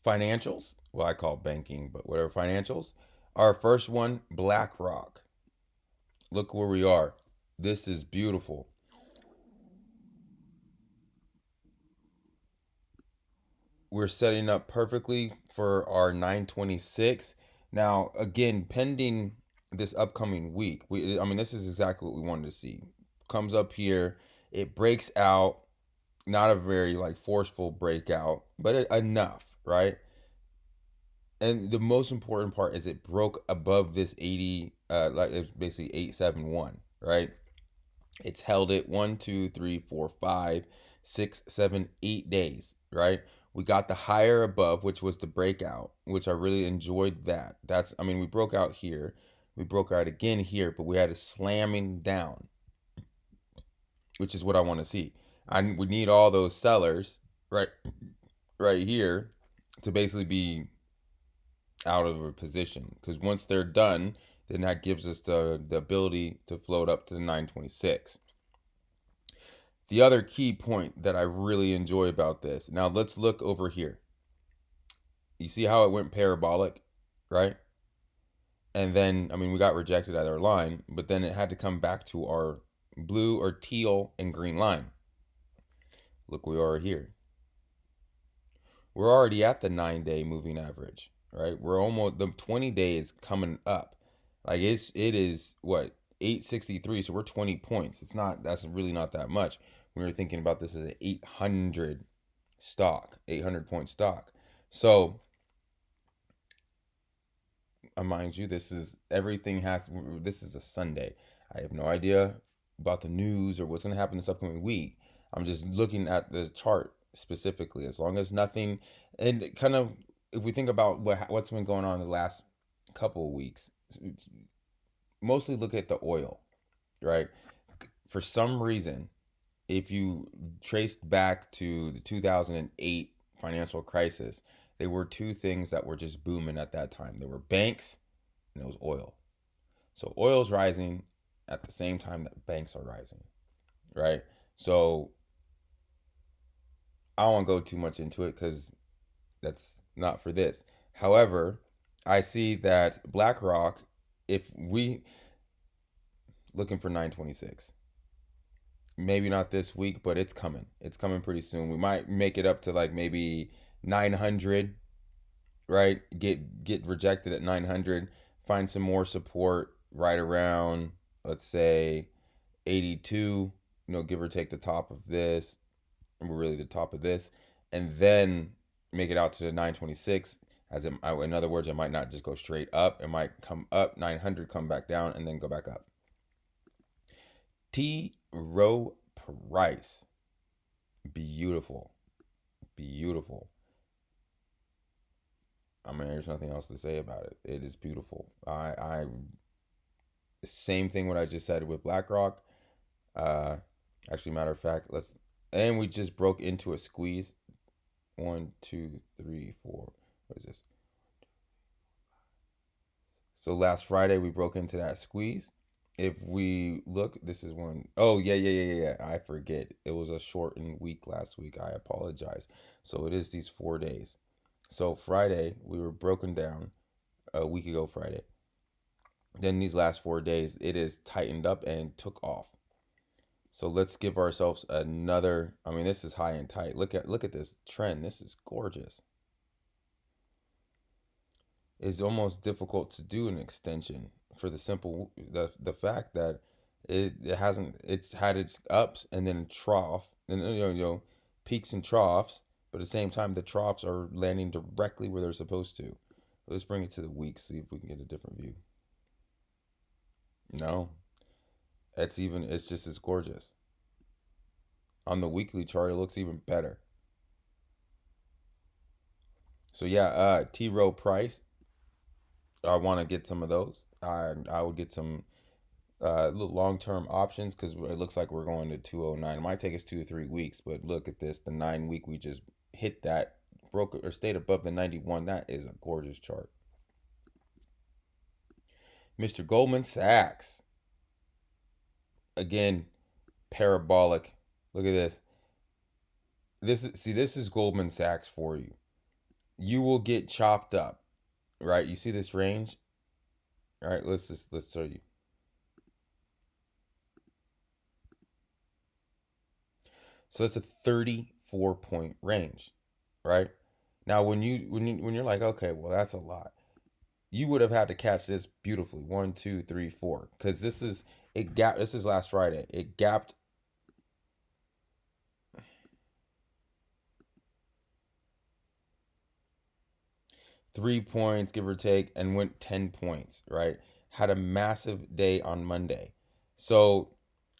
Financials, well, I call it banking, but whatever, financials. Our first one, BlackRock. Look where we are. This is beautiful. We're setting up perfectly for our 926. Now, again, pending this upcoming week, I mean, this is exactly what we wanted to see. Comes up here, it breaks out, not a very like forceful breakout, but enough, right? And the most important part is it broke above this 80, like it's basically 871, right? It's held it 1, 2, 3, 4, 5, 6, 7, 8 days, right? We got the higher above, which was the breakout, which I really enjoyed that. I mean, we broke out here. We broke out again here, but we had a slamming down, which is what I want to see. We need all those sellers, right, right here to basically be out of a position. Because once they're done, then that gives us the ability to float up to the 926. The other key point that I really enjoy about this. Now let's look over here. You see how it went parabolic, right? And then, I mean, we got rejected at our line, but then it had to come back to our blue or teal and green line. Look, we are here. We're already at the 9-day moving average, right? We're almost, the 20 days coming up. Like it is what, 863, so we're 20 points. That's really not that much. We were thinking about this as an 800 point stock. So, mind you, this is a Sunday. I have no idea about the news or what's going to happen this upcoming week. I'm just looking at the chart specifically. As long as nothing, and kind of, if we think about what's been going on in the last couple of weeks, mostly look at the oil, right? For some reason, if you traced back to the 2008 financial crisis, there were two things that were just booming at that time. There were banks and it was oil. So oil's rising at the same time that banks are rising, right? So I don't want to go too much into it because that's not for this. However, I see that BlackRock, if we looking for 926, maybe not this week, but it's coming. It's coming pretty soon. We might make it up to like maybe 900, right? Get rejected at 900, find some more support right around, let's say 82, give or take the top of this, and we're really the top of this, and then make it out to the 926. In other words, it might not just go straight up. It might come up 900, come back down, and then go back up. Rowe Price, beautiful, beautiful. I mean, there's nothing else to say about it. It is beautiful. Same thing what I just said with BlackRock. Uh, actually, matter of fact, and we just broke into a squeeze. 1, 2, 3, 4. What is this? So last Friday we broke into that squeeze. If we look, this is one. Oh yeah. I forget. It was a shortened week last week. I apologize. So it is these 4 days. So Friday we were broken down a week ago Friday. Then these last 4 days it is tightened up and took off. So let's give ourselves another. I mean, this is high and tight. Look at this trend. This is gorgeous. It's almost difficult to do an extension for the fact that it's had its ups and then trough and peaks and troughs, but at the same time the troughs are landing directly where they're supposed to. Let's bring it to the week, see if we can get a different view. No, it's just as gorgeous. On the weekly chart, it looks even better. So yeah, Rowe Price. I want to get some of those. I would get some long term options because it looks like we're going to 209. It might take us 2 or 3 weeks, but look at this. The 9 week, we just hit that, broke or stayed above the 91. That is a gorgeous chart. Mr. Goldman Sachs. Again, parabolic. Look at this. This is Goldman Sachs for you. you will get chopped up, right? You see this range? All right, let's show you. So it's a 34-point range, right? Now when you're like, okay, well that's a lot. You would have had to catch this beautifully. 1, 2, 3, 4. Because this is last Friday. It gapped 3 points, give or take, and went 10 points, right? Had a massive day on Monday. So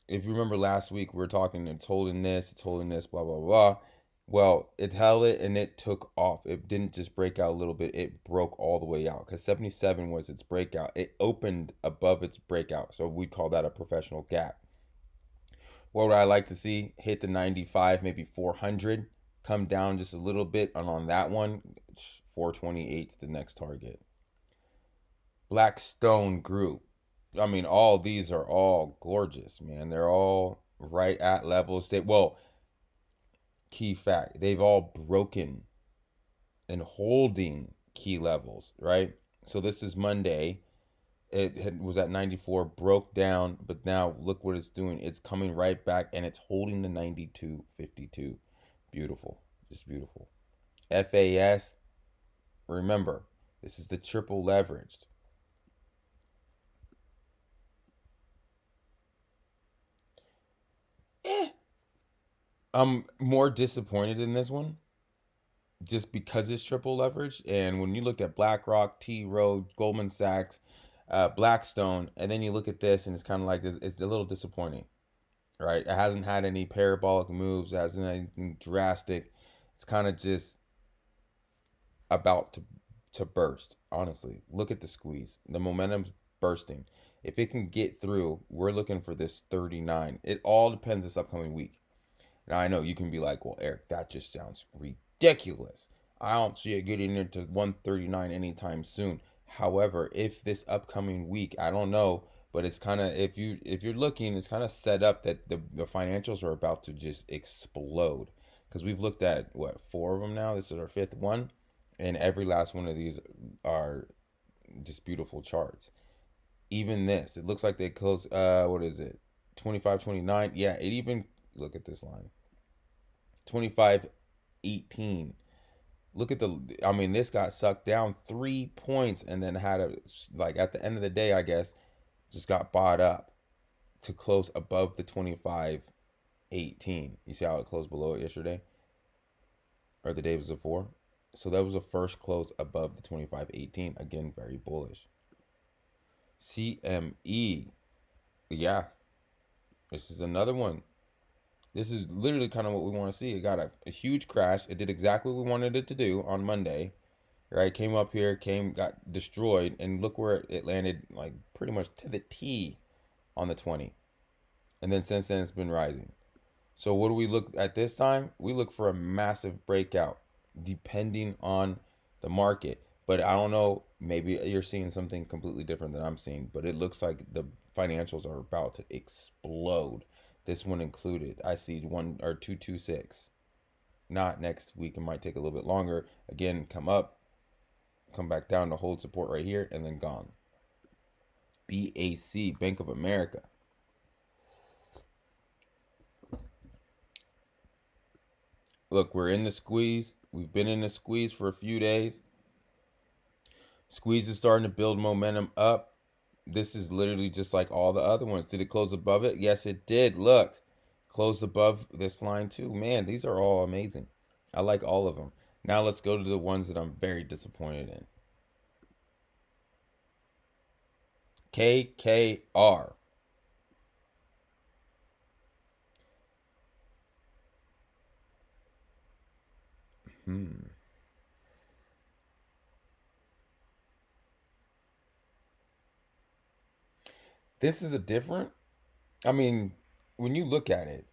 if you remember last week, we were talking, it's holding this, blah, blah, blah. Well, it held it and it took off. It didn't just break out a little bit, it broke all the way out because 77 was its breakout. It opened above its breakout. So we call that a professional gap. What would I like to see? Hit the 95, maybe 400, come down just a little bit. And on that one, 428 is the next target. Blackstone Group. I mean, all these are all gorgeous, man. They're all right at levels. Key fact, they've all broken and holding key levels, right? So this is Monday. Was at 94, broke down, but now look what it's doing. It's coming right back and it's holding the 92.52. Beautiful. Just beautiful. FAS, remember, this is the triple leveraged. I'm more disappointed in this one just because it's triple leverage. And when you looked at BlackRock, TROW, Goldman Sachs, Blackstone, and then you look at this and it's kind of like it's a little disappointing, right? It hasn't had any parabolic moves, it hasn't had anything drastic. It's kind of just about to burst. Honestly, look at the squeeze. The momentum's bursting. If it can get through, we're looking for this 39. It all depends this upcoming week. Now I know you can be like, well, Eric, that just sounds ridiculous. I don't see it getting into 139 anytime soon. However, if this upcoming week, I don't know, but it's kind of if you're looking, it's kind of set up that the financials are about to just explode. Because we've looked at what, four of them now. This is our fifth one, and every last one of these are just beautiful charts. Even this, it looks like they close. What is it? 25.29. Yeah, it even look at this line. 25.18. Look at I mean, this got sucked down 3 points and then had like at the end of the day, I guess, just got bought up to close above the 25.18. You see how it closed below it yesterday? Or the day was before? So that was the first close above the 25.18. Again, very bullish. CME. Yeah. This is another one. This is literally kind of what we want to see. It got a huge crash. It did exactly what we wanted it to do on Monday, right? Came up here, got destroyed, and look where it landed, like pretty much to the T on the 20. And then since then, it's been rising. So what do we look at this time? We look for a massive breakout, depending on the market. But I don't know, maybe you're seeing something completely different than I'm seeing, but it looks like the financials are about to explode. This one included. I see 226. Not next week. It might take a little bit longer. Again, come up, come back down to hold support right here, and then gone. BAC, Bank of America. Look, we're in the squeeze. We've been in the squeeze for a few days. Squeeze is starting to build momentum up. This is literally just like all the other ones. Did it close above it? Yes, it did. Look, closed above this line too. Man, these are all amazing. I like all of them. Now let's go to the ones that I'm very disappointed in. KKR. This is a different. I mean, when you look at it,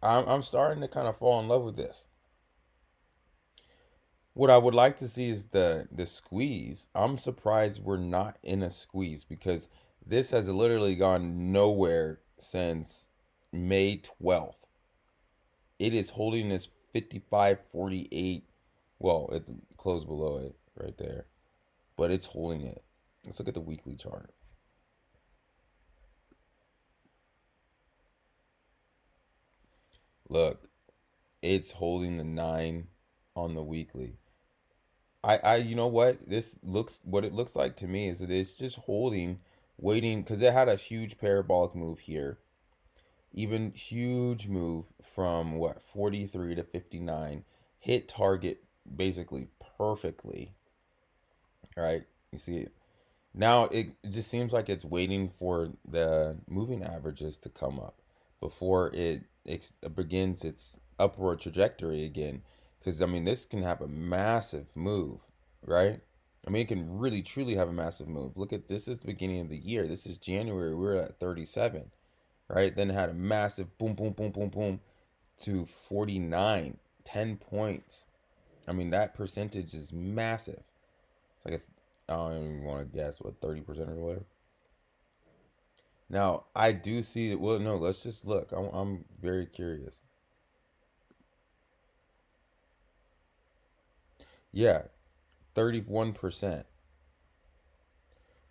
I'm starting to kind of fall in love with this. What I would like to see is the squeeze. I'm surprised we're not in a squeeze because this has literally gone nowhere since May 12th. It is holding this 55.48 Well, it closed below it right there, but it's holding it. Let's look at the weekly chart. Look, it's holding the 9 on the weekly. You know what? What it looks like to me is that it's just holding, waiting, because it had a huge parabolic move here. Even huge move from what, 43 to 59. Hit target basically perfectly. All right. You see it. Now it just seems like it's waiting for the moving averages to come up before it begins its upward trajectory again. Because I mean, this can have a massive move, right? I mean, it can really truly have a massive move. Look at this. Is the beginning of the year. This is January. We were at 37, right? Then it had a massive boom, boom, boom, boom, boom to 49, 10 points. I mean, that percentage is massive. It's like I don't even want to guess what, 30% or whatever. Now I do see it. Well, no, let's just look. I'm very curious. Yeah, 31%.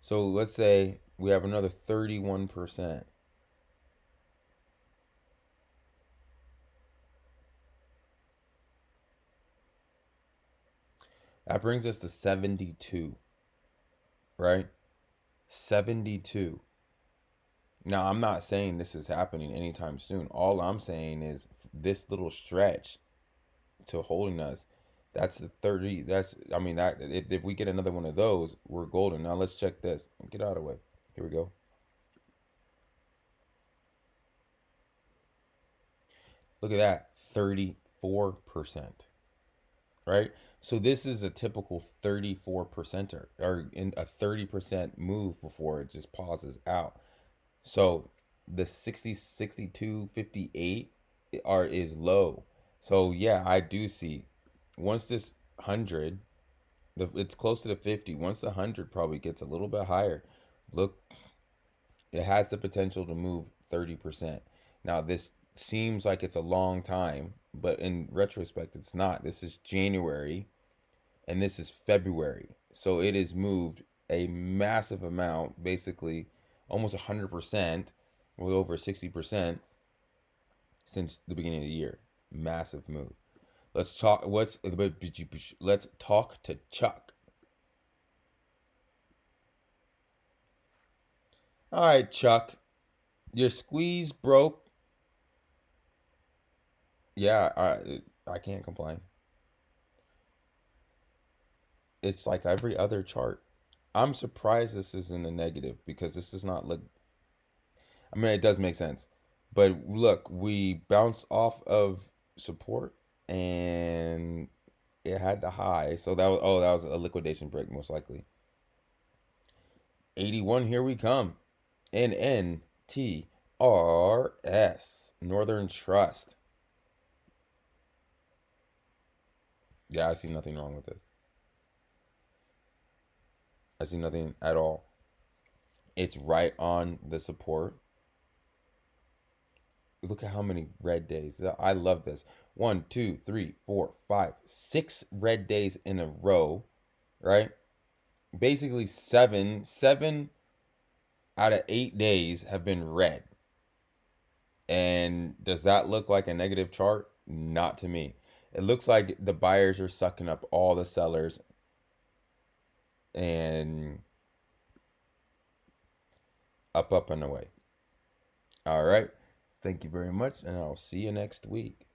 So let's say we have another 31%. That brings us to 72, right? 72. Now I'm not saying this is happening anytime soon. All I'm saying is this little stretch to holding us. That's the 30. That's, I mean, that if we get another one of those, we're golden. Now let's check this. Get out of the way. Here we go. Look at that. 34%. Right? So this is a typical 34 percenter, or in a 30% move before it just pauses out. So the 60, 62, 58 is low. So yeah, I do see once this 100, it's close to the 50. Once the 100 probably gets a little bit higher, look, it has the potential to move 30%. Now, this seems like it's a long time, but in retrospect, it's not. This is January and this is February. So it has moved a massive amount, basically almost 100%, with over 60% since the beginning of the year. Massive move. Let's talk to Chuck. All right, Chuck. Your squeeze broke. Yeah, I can't complain. It's like every other chart. I'm surprised this is in the negative because this does not look. I mean, it does make sense, but look, we bounced off of support and it had the high, so that was a liquidation break most likely. 81. Here we come. NTRS Northern Trust. Yeah, I see nothing wrong with this. I see nothing at all. It's right on the support. Look at how many red days. I love this. 1, 2, 3, 4, 5, 6 red days in a row, right? Basically seven out of 8 days have been red. And does that look like a negative chart? Not to me. It looks like the buyers are sucking up all the sellers and up and away. All right. Thank you very much, and I'll see you next week.